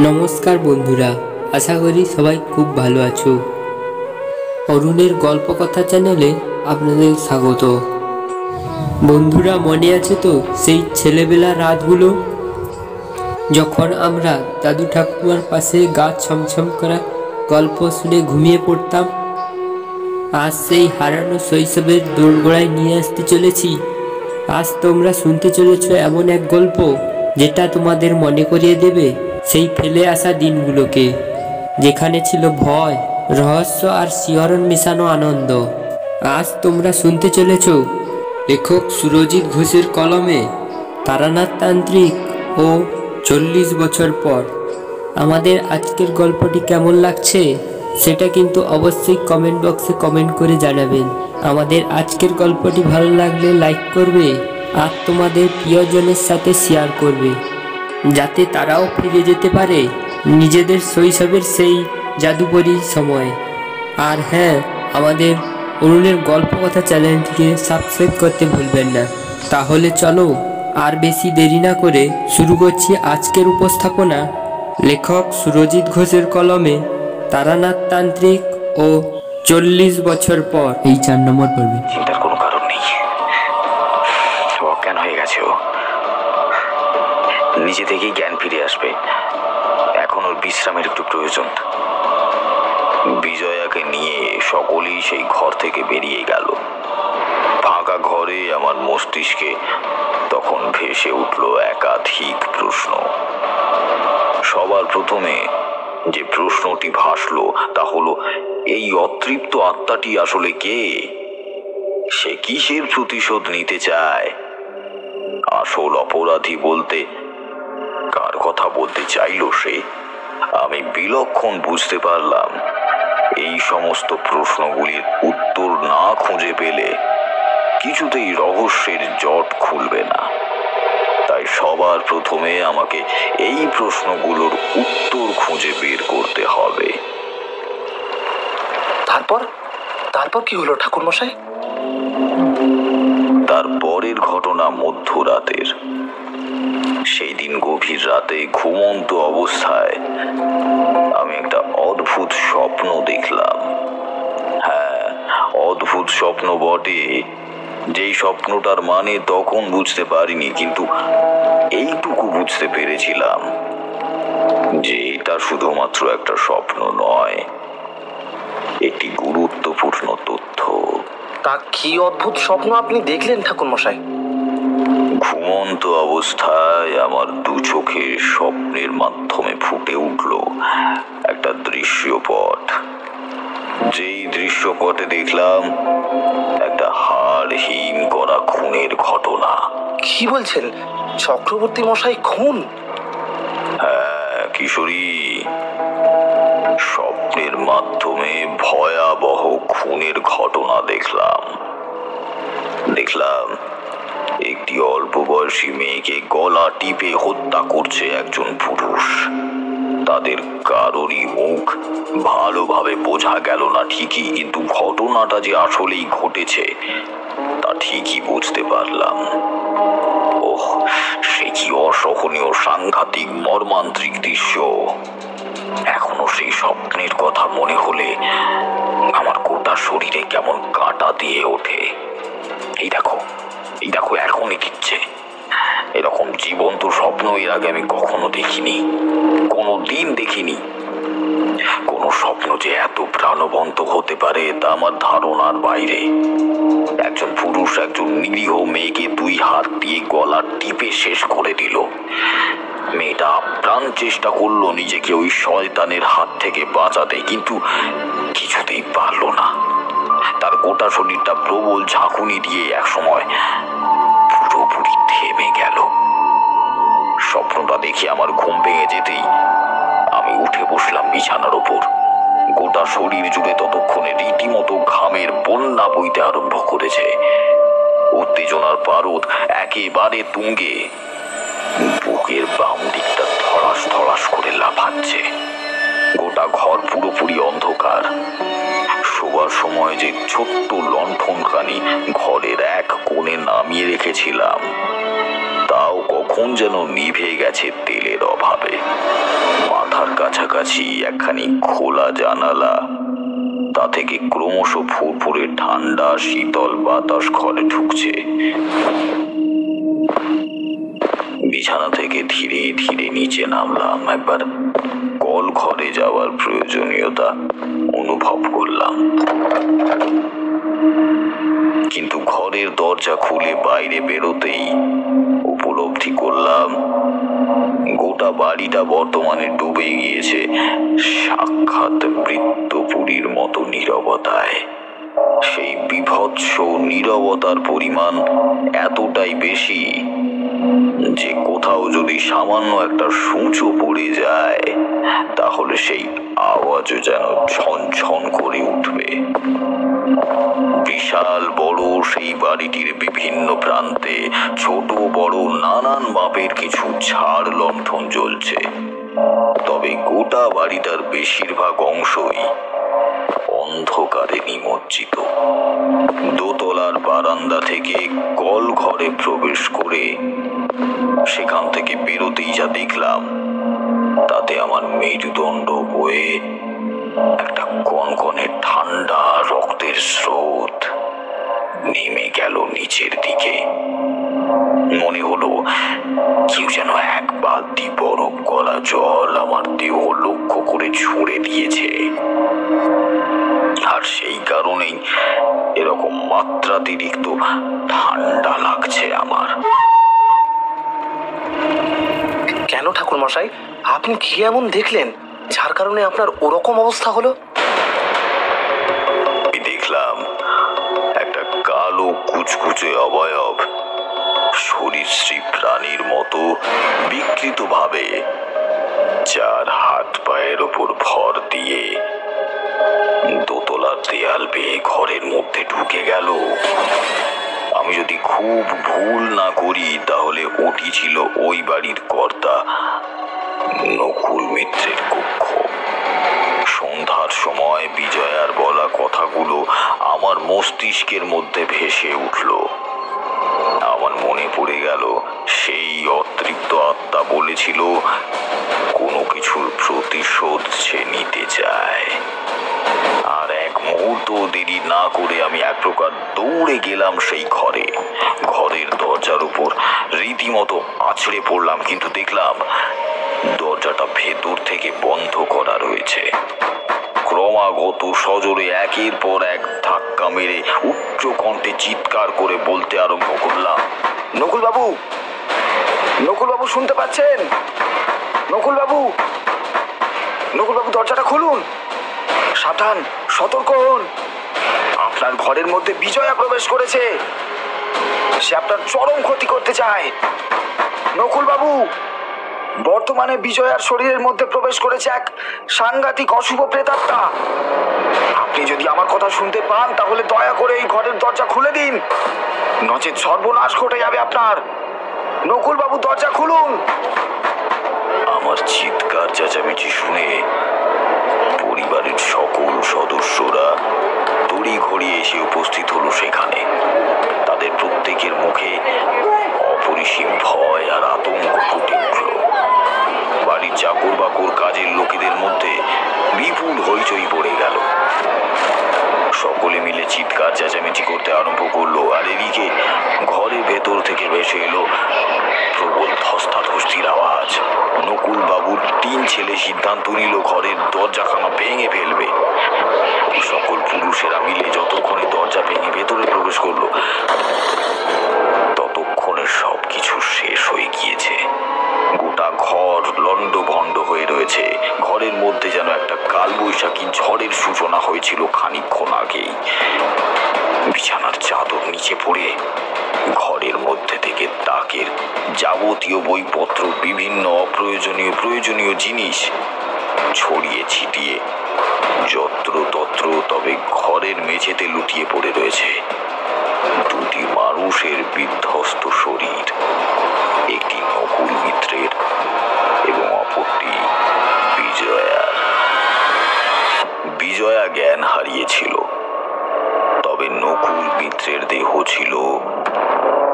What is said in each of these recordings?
নমস্কার বন্ধুরা, আশা করি সবাই খুব ভালো আছো। অরুণের গল্প কথা চ্যানেলে আপনাদের স্বাগত। বন্ধুরা, মনে আছে তো সেই ছেলেবেলার রাতগুলো, যখন আমরা দাদু ঠাকুমার পাশে গা ছমছম করা গল্প শুনে ঘুমিয়ে পড়তাম। আজ সেই হারানো শৈশবের দোরগোড়ায় নিয়ে আসতে চলেছি। আজ তোমরা শুনতে চলেছ এমন এক গল্প যেটা তোমাদের মনে করিয়ে দেবে সেই ফেলে আসা দিনগুলোকে, যেখানে ছিল ভয়, রহস্য আর শিহরণ মেশানো আনন্দ। আজ তোমরা শুনতে চলেছ লেখক সুরজিৎ ঘোষের কলমে তারানাথ তান্ত্রিক ও 40 বছর পর। আমাদের আজকের গল্পটি কেমন লাগছে সেটা কিন্তু অবশ্যই কমেন্ট বক্সে কমেন্ট করে জানাবেন। আমাদের আজকের গল্পটি ভালো লাগলে লাইক করবে আর তোমাদের প্রিয়জনের সাথে শেয়ার করবে, যাতে তারাও ফিরে যেতে পারে নিজেদের শৈশবের সেই জাদুকরী সময়। আর হ্যাঁ, আমাদের অরুণের গল্প কথা চ্যানেলটিকে সাবস্ক্রাইব করতে ভুলবেন না। তাহলে চলো আর বেশি দেরি না করে শুরু করছি আজকের উপস্থাপনা। লেখক সুরজিৎ ঘোষের কলমে তারানাথ তান্ত্রিক ও 40 বছর পর। এই 4 নম্বর পড়বে। চিন্তার কোনো কারণ নেই। অজ্ঞান হয়ে গেছে ও, নিজে থেকেই জ্ঞান ফিরে আসবে। এখন ওর বিশ্রামের একটু প্রয়োজন। বিজয়াকে নিয়ে সকলেই সেই ঘর থেকে বেরিয়ে গেল। ফাঁকা ঘরে আমার মস্তিষ্কে তখন ভেসে উঠল একাধিক প্রশ্ন। সবার প্রথমে যে প্রশ্নটি ভাসলো তা হলো, এই অতৃপ্ত আত্মাটি আসলে কে? সে কিসের প্রতিশোধ নিতে চায়? আসল অপরাধী বলতে কার কথা বলতে চাইল সে? আমি বিলক্ষণ বুঝতে পারলাম, এই সমস্ত প্রশ্নগুলির উত্তর না খুঁজে পেলে কিছুতেই রহস্যের জট খুলবে না। তাই সবার প্রথমে আমাকে এই প্রশ্নগুলোর উত্তর খুঁজে বের করতে হবে। তারপর কি হলো ঠাকুর মশাই? তারপরের ঘটনা মধ্যরাতের। সেই দিন গভীর রাতে ঘুমন্ত অবস্থায় আমি একটা অদ্ভুত স্বপ্ন দেখলাম। হ্যাঁ, অদ্ভুত স্বপ্ন বটে। যেই স্বপ্নটার মানে তখন বুঝতে পারিনি, কিন্তু এইটুকু বুঝতে পেরেছিলাম যে এটা শুধুমাত্র একটা স্বপ্ন নয়, একটি গুরুত্বপূর্ণ তথ্য। তা কি অদ্ভুত স্বপ্ন আপনি দেখলেন ঠাকুর মশাই? ঘুমন্ত অবস্থায় আমার দু চোখে স্বপ্নের মাধ্যমে ফুটে উঠল একটা দৃশ্যপট। যেই দৃশ্যপটে দেখলাম একটা হাড়হীন করা খুনের ঘটনা। কি বলছেন? চক্রবর্তী মশাই খুন? হ্যাঁ কিশোরী, স্বপ্নের মাধ্যমে ভয়াবহ খুনের ঘটনা দেখলাম। একটি অল্প বয়সী মেয়েকে গলা টিপে হত্যা করছে একজন পুরুষ। তাদের কারোরই মুখ ভালোভাবে বোঝা গেল না ঠিকই, কিন্তু ঘটনাটা যে আসলেই ঘটেছে তা ঠিকই বুঝতে পারলাম। ওহ, সে কি অসহনীয়, সাংঘাতিক, মর্মান্তিক দৃশ্য! এখনো সেই স্বপ্নের কথা মনে হলে আমার গোটা শরীরে কেমন কাঁটা দিয়ে ওঠে। এই দেখো এখনই দিচ্ছে। এরকম জীবন্ত স্বপ্ন এর আগে আমি কখনো দেখিনি, কোনো দিন দেখিনি। কোন স্বপ্ন যে এত প্রাণবন্ত হতে পারে তা আমার ধারণার বাইরে। একজন পুরুষ একজন নিরীহ মেয়েকে 2 হাত দিয়ে গলা টিপে শেষ করে দিল। মেয়েটা আপ্রাণ চেষ্টা করলো নিজেকে ওই শয়তানের হাত থেকে বাঁচাতে, কিন্তু কিছুতেই পারল না। তার গোটা শরীরটা প্রবল ঝাঁকুনি দিয়ে একসময় পুরোপুরি থেমে গেল। স্বপ্নটা দেখে আমার ঘুম ভেঙে যেতেই আমি উঠে বসলাম বিছানার ওপর। গোটা শরীর জুড়ে ততক্ষণে রীতিমতো ঘামের বন্যা বইতে আরম্ভ করেছে। উত্তেজনার পারদ একেবারে তুঙ্গে। বুকের বাম দিকটা ধড়াস ধড়াস করে লাফাচ্ছে। গোটা ঘর পুরোপুরি অন্ধকার। শোবার সময় যে ছোট্ট লণ্ঠনখানি ঘরের এক কোণে নামিয়ে রেখেছিলাম তাও কখন যেন নিভে গেছে তেলের অভাবে। মাথার কাছাকাছি একখানি খোলা জানালা, তা থেকে ক্রমশ ফুরফুরে ঠান্ডা শীতল বাতাস ঘরে ঢুকছে। বিছানা থেকে ধীরে ধীরে নিচে নামলাম। একবার কল ঘরে যাওয়ার প্রয়োজনীয়তা অনুভব করলাম, কিন্তু ঘরের দরজা খুলে বাইরে বেরোতেই উপলব্ধি করলাম গোটা বাড়িটা বর্তমানে ডুবে গিয়েছে সাক্ষাৎ মৃত্যুপুরীর মতো নীরবতায়। সেই বীভৎস নীরবতার পরিমাণ এতটাই বেশি যে কোথাও যদি সামান্য একটা সূঁচো পড়ে যায় তাহলে সেই আওয়াজও যেন ছনছন করে উঠবে। বিশাল বড় সেই বাড়িটির বিভিন্ন প্রান্তে ছোট বড় নানান মাপের কিছু ঝাড় লণ্ঠন জ্বলছে, তবে গোটা বাড়িটার বেশিরভাগ অংশই অন্ধকারে নিমজ্জিত। দোতলার বারান্দা থেকে কল ঘরে প্রবেশ করে সেখান থেকে বেরোতেই যা দেখলাম তাতে আমার মেরুদণ্ড বয়ে একটা কনকনে ঠান্ডা রক্তের স্রোত নেমে গেল নিচের দিকে। মনে হলো কেউ যেন এক বালতি বরফ গলা জল আমার দেহ লক্ষ্য করে ছুঁড়ে দিয়েছে, আর সেই কারণেই এরকম মাত্রাতিরিক্ত ঠান্ডা লাগছে আমার। কেন ঠাকুর মশাই, আপনি কি এমন দেখলেন যার কারণে আপনার ওরকম অবস্থা হলো? দেখলাম একটা কালো কুচকুচে অবয়ব সরীসৃপ প্রাণীর মতো বিকৃত ভাবে চার হাত পায়ের ওপর ভর দিয়ে দোতলার দেয়াল বেয়ে ঘরের মধ্যে ঢুকে গেল। আমি যদি খুব ভুল না করি তাহলে ওটি ছিল ওই বাড়ির কর্তা নকুল মিত্রের কক্ষ। সন্ধ্যার সময় বিজয়ার বলা কথাগুলো আমার মস্তিষ্কের মধ্যে ভেসে উঠল। আমার মনে পড়ে গেল সেই অতৃপ্ত আত্মা বলেছিল কোনো কিছুর প্রতিশোধ সে নিতে চায়। আর এক মুহূর্ত দেরি না করে আমি এক প্রকার দৌড়ে গেলাম সেই ঘরে। ঘরের দরজার উপর রীতিমতো আছড়ে পড়লাম, কিন্তু দেখলাম দরজাটা ভেতর থেকে বন্ধ করা রয়েছে। ক্রমাগত সজোরে একের পর এক ধাক্কা মেরে উচ্চ কণ্ঠে চিৎকার করে বলতে আরম্ভ করলাম, নকুল বাবু, নকুল বাবু, শুনতে পাচ্ছেন? নকুল বাবু, নকুল বাবু, দরজাটা খুলুন, সাবধান, সতর্ক হন, আপনার ঘরের মধ্যে বিজয়া প্রবেশ করেছে, সে আপনার চরম ক্ষতি করতে চায়। নকুল বাবু, বর্তমানে বিজয়ার শরীরের মধ্যে প্রবেশ করেছে এক সাংঘাতিক অশুভ প্রেতাত্মা। আপনি যদি আমার কথা শুনতে পান তাহলে দয়া করে এই ঘরের দরজা খুলে দিন, নচেৎ সর্বনাশ ঘটে যাবে আপনার। নকুল বাবু, দরজা খুলুন। আমার চিৎকার চেঁচামেচি শুনে পরিবারের সকল সদস্যরা তড়িঘড়ি এসে উপস্থিত হলো সেখানে। তাদের প্রত্যেকের মুখে অপরিসীম ভয় আর আতঙ্ক ফুটে উঠল। বাড়ির চাকর বাকর কাজের লোকেদের মধ্যে বিপুল হইচই পড়ে গেল। সকলে মিলে চিৎকার চেঁচামেচি করতে আরম্ভ করলো, আর এদিকে ঘরের ভেতর থেকে ভেসে এলো প্রবল ধস্তাধস্তির আওয়াজ। নকুল বাবুর 3 ছেলে সিদ্ধান্ত নিল ঘরের দরজাখানা ভেঙে ফেলবে। সকল পুরুষেরা মিলে যতক্ষণে দরজা ভেঙে ভেতরে প্রবেশ করলো ততক্ষণে সবকিছু শেষ হয়ে গিয়েছে। গোটা ঘর লণ্ডভণ্ড হয়ে রয়েছে। ঘরের মধ্যে যেন একটা কালবৈশাখী ঝড়ের সূচনা হয়েছিল খানিকক্ষণ আগেই। বিছানার চাদর নিচে পড়ে ঘরের মধ্যে থেকে তাকের যাবতীয় বইপত্র, বিভিন্ন প্রয়োজনীয় জিনিস ছড়িয়ে ছিটিয়ে যত্র তত্র, তবে ঘরের মেঝেতে লুটিয়ে পড়ে রয়েছে 2টি মানুষের বিধ্বস্ত শরীর, একটি নকুল মিত্রের এবং অপরটি বিজয়ার। বিজয়া জ্ঞান হারিয়েছিল, তবে নকুল মিত্রের দেহ ছিল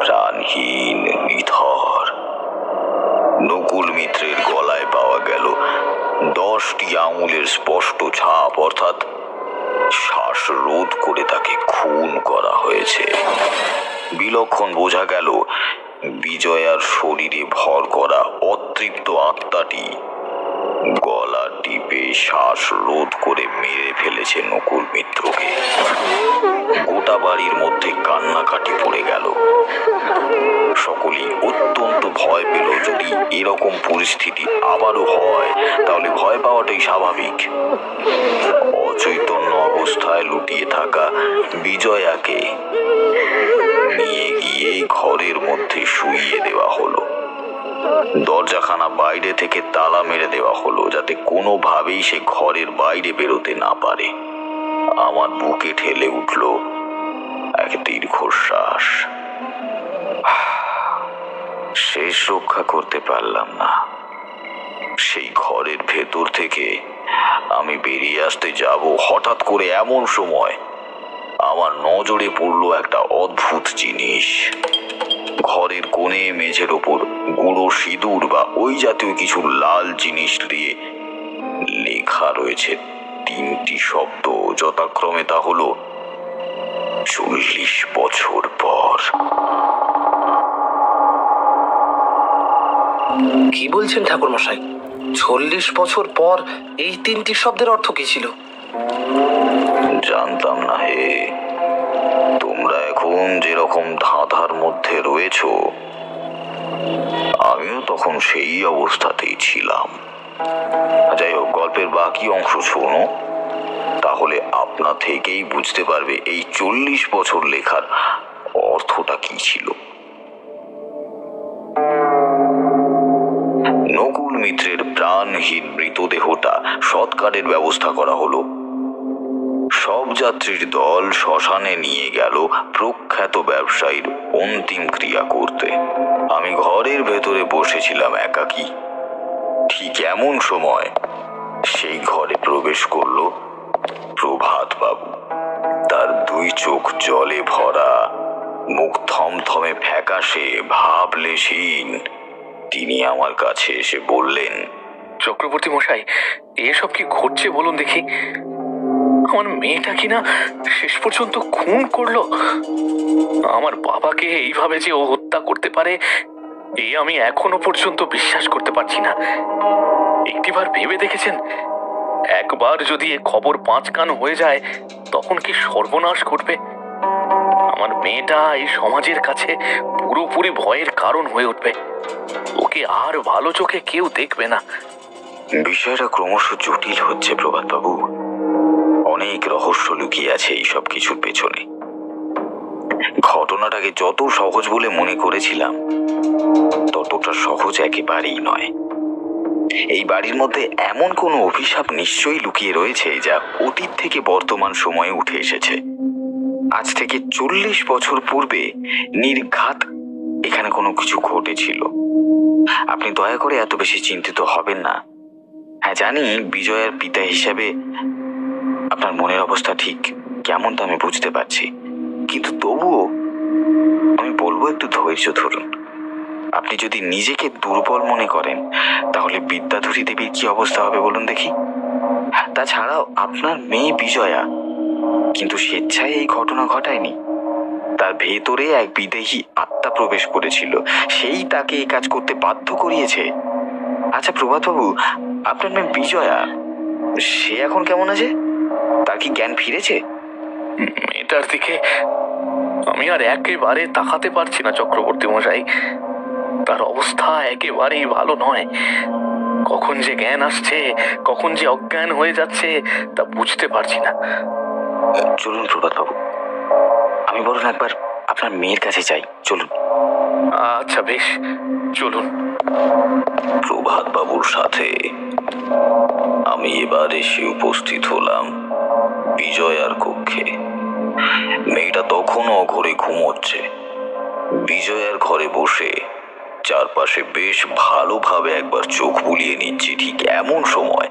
প্রাণহীন, নিথর। 10টি আঙুলের স্পষ্ট ছাপ, অর্থাৎ শ্বাসরোধ করে তাকে খুন করা হয়েছে। বিলক্ষণ বোঝা গেল বিজয়ার শরীরে ভর করা অতৃপ্ত আত্মাটি গলা টিপে শ্বাসরোধ করে মেরে ফেলেছে নকুল মিত্রকে। গোটা বাড়ির মধ্যে কান্নাকাটি পড়ে গেল। সকলেই অত্যন্ত ভয় পেল। যদি এরকম পরিস্থিতি আবারও হয় তাহলে ভয় পাওয়াটাই স্বাভাবিক। অচৈতন্য অবস্থায় লুটিয়ে থাকা বিজয়াকে নিয়ে গিয়ে ঘরের মধ্যে শুইয়ে দেওয়া হলো। দরজাখানা বাইরে থেকে তালা মেরে দেওয়া হলো, যাতে কোনোভাবেই সে ঘরের বাইরে বেরোতে না পারে। আমার বুকে ঠেলে উঠল এক দীর্ঘশ্বাস। শেষ রক্ষা করতে পারলাম না। সেই ঘরের ভেতর থেকে আমি বেরিয়ে আসতে যাব, হঠাৎ করে এমন সময় আমার নজরে পড়ল একটা অদ্ভুত জিনিস। ঘরের কোণে মেঝের ওপর গুঁড়ো সিঁদুর বা ওই জাতীয় কিছু লাল জিনিস দিয়ে লেখা রয়েছে 3টি শব্দ, যথাক্রমে তা হলো 40 বছর পর। কি বলছেন ঠাকুর মশাই? 40 বছর পর এই 3টি শব্দের অর্থ কি ছিল? জানতাম না হে। তোমরা এখন যেরকম ধাঁধার মধ্যে রয়েছো, আমিও তখন সেই অবস্থাতেই ছিলাম। যাই হোক, গল্পের বাকি অংশ শোনো, তাহলে আপনা থেকেই বুঝতে পারবে এই 40 বছর লেখার অর্থটা কি ছিল। নকুল মিত্রের প্রাণহীন মৃতদেহটা সৎকারের ব্যবস্থা করা হলো। সব যাত্রীর দল শ্মশানে নিয়ে গেল প্রখ্যাত ব্যবসায়ীর অন্তিম ক্রিয়া করতে। আমি ঘরের ভেতরে বসেছিলাম একাকী। ঠিক এমন সময় সেই ঘরে প্রবেশ করলো প্রভাত বাবু। তার 2 চোখ জলে ভরা, মুখ থমথমে ফ্যাকাশে, ভাবলেশহীন। তিনি আমার কাছে এসে বললেন, চক্রবর্তী মশাই, এসব কি ঘটছে বলুন দেখি? আমার মেয়েটা কিনা শেষ পর্যন্ত খুন করলো। আমার বাবাকে এইভাবে যে ও হত্যা করতে পারে, এই আমি এখনো পর্যন্ত বিশ্বাস করতে পারছি না। একটিবার ভেবে দেখেছেন, একবার যদি এ খবর 5 কান হয়ে যায় তখন কি সর্বনাশ ঘটবে? আমার মেয়েটা এই সমাজের কাছে পুরোপুরি ভয়ের কারণ হয়ে উঠবে। ওকে আর ভালো চোখে কেউ দেখবে না। বিষয়টা ক্রমশ জটিল হচ্ছে প্রভাত বাবু। অনেক রহস্য লুকিয়ে আছে এই সব কিছুর পেছনে। ঘটনাটাকে যত সহজ বলে মনে করেছিলাম, ততটা সহজ একেবারেই নয়। এই বাড়ির মধ্যে এমন কোনো অভিশাপ নিশ্চয়ই লুকিয়ে রয়েছে যা অতীত থেকে বর্তমান সময়ে উঠে এসেছে। আজ থেকে 40 বছর পূর্বে নির্ঘাত এখানে কোনো কিছু ঘটেছিল। আপনি দয়া করে এত বেশি চিন্তিত হবেন না। হ্যাঁ, জানি বিজয়ার পিতা হিসেবে আপনার মনের অবস্থা ঠিক কেমন তা আমি বুঝতে পারছি, কিন্তু তবুও আমি বলবো একটু ধৈর্য ধরুন। আপনি যদি নিজেকে দুর্বল মনে করেন তাহলে বিদ্যাধরী দেবীর কি অবস্থা হবে বলুন দেখি। তাছাড়াও আপনার মেয়ে বিজয়া কিন্তু স্বেচ্ছায় এই ঘটনা ঘটায়নি। তার ভেতরে এক বিদেহী আত্মা প্রবেশ করেছিল, সেই তাকে এই কাজ করতে বাধ্য করিয়েছে। আচ্ছা প্রভাতবাবু, আপনার মেয়ে বিজয়া, সে এখন কেমন আছে? তার কি জ্ঞান ফিরেছে? মেয়েটার দিকে আমি আর একেবারে তাকাতে পারছি না চক্রবর্তী মশাই। তার অবস্থা একেবারেই ভালো নয়। কখন যে জ্ঞান আসছে, কখন যে অজ্ঞান হয়ে যাচ্ছে তা বুঝতে পারছি না। চলুন প্রভাতবাবু, আমি বরং একবার আপনার মেয়ের কাছে যাই, চলুন। আচ্ছা বেশ, চলুন। প্রভাত বাবুর সাথে আমি এবার এসে উপস্থিত হলাম বিজয়ার কক্ষে। মেয়েটা তখনও ঘরে ঘুমোচ্ছে। বিজয়ার ঘরে বসে চারপাশে বেশ ভালোভাবে একবার চোখ বুলিয়ে নিচ্ছি। ঠিক এমন সময়